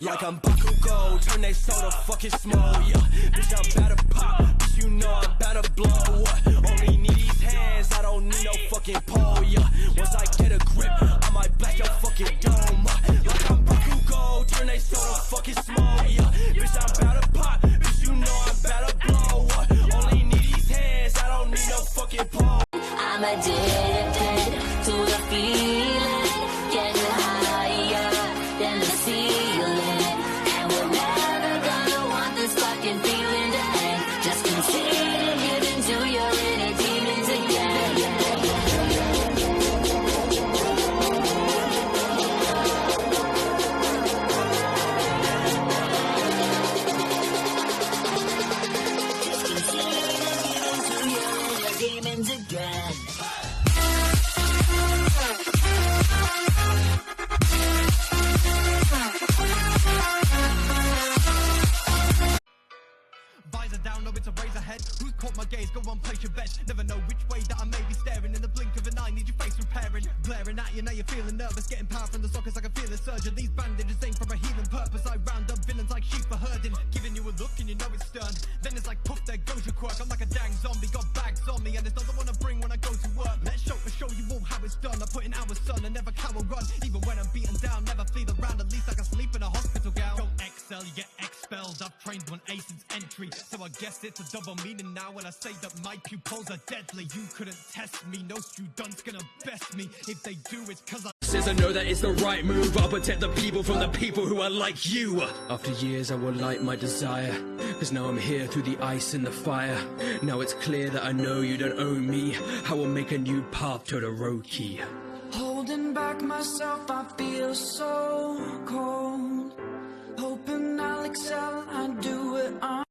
Like I'm Bakugo, turn they soda fucking small, yeah. Bitch, I'm about to pop, bitch, you know I'm about to blow. Only need these hands, I don't need no fucking pole, yeah. Once I get a grip, I might blast your fucking dome. Like I'm Bakugo, turn they soda fucking small, yeah. Bitch, I'm about to pop, bitch, you know I'm about to blow. Only need these hands, I don't need no fucking pole. I'm addicted to the feeling, getting higher than the ceiling, and we're never gonna want this fucking feeling to end. Just consider giving to your inner demons again. Just consider giving to your inner demons again. Visor down, no, it's a razor head. Who's caught my gaze? Go on, place your bets. Never know which way that I may be staring. In the blink of an eye, need your face repairing. Glaring at you, now you're feeling nervous. Getting power from the sockets, I can feel it surging. These bandages ain't for a healing purpose. I round up villains like sheep for herding. Giving you a look and you know it's stern. Then it's like poof, there goes your quirk. I'm like a dang zombie, got bags on me. And it's not the one I bring when I go to work. Let's show you all how it's done. I put in hours, son, and never cower run. Even when I'm beaten down, never flee the round. At least I can sleep in a hospital gown. Don't excel, you get expelled. I've trained one ace since entry. So I guess it's a double meaning now when I say that my pupils are deadly. You couldn't test me, no student's gonna best me. If they do, it's cause I Says I know that it's the right move. I'll protect the people from the people who are like you. After years I will light my desire, cause now I'm here through the ice and the fire. Now it's clear that I know you don't own me. I will make a new path to the Todoroki. Holding back myself, I feel so cold. Hoping I'll excel, I do it on.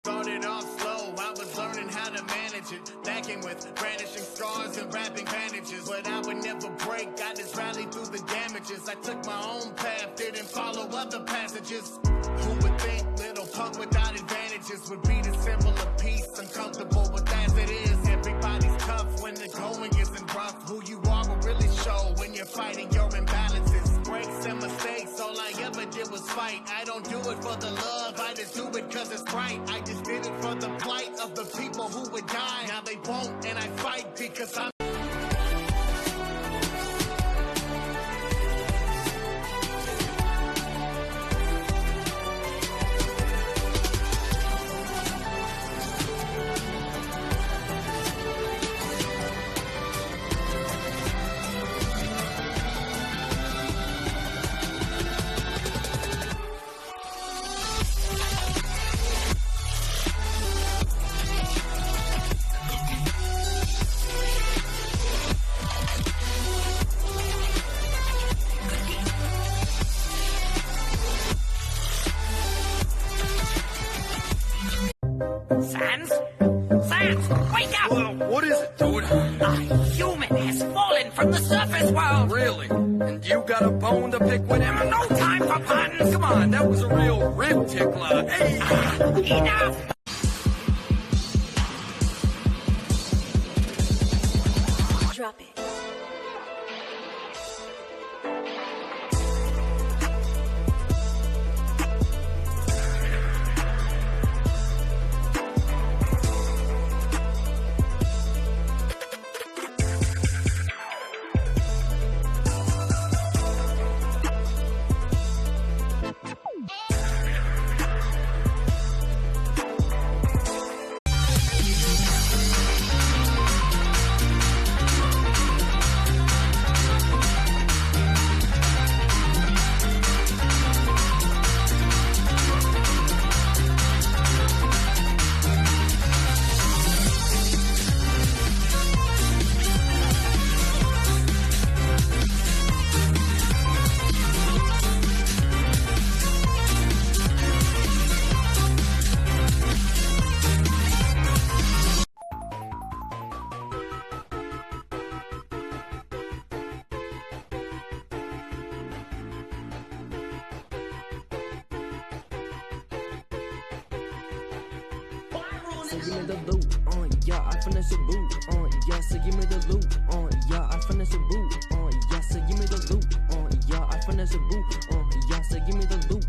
Started off slow, I was learning how to manage it. Backing with brandishing scars and wrapping bandages. But I would never break, I just rallied through the damages. I took my own path, didn't follow other passages. Who would think little punk without advantages would be the symbol of peace, uncomfortable with as it is. Everybody's tough when the going isn't rough. Who you are will really show when you're fighting your imbalances. Breaks and mistakes, all I ever did was fight. I don't do it for the love, I just do it cause it's right. I just did it for the plight of the people who would die. Now they won't, and I fight because I'm Sans, wake up! What is it, dude? A human has fallen from the surface world! Really? And you got a bone to pick with him? No time for puns! Come on, that was a real rib tickler. Hey! Enough! Drop it. so give me the loot, yeah, I finna some boot, yeah, so give me the loot, yeah, I finna some boot, yeah, so give me the loot, yeah, I finna some boot, yeah, so give me the loot,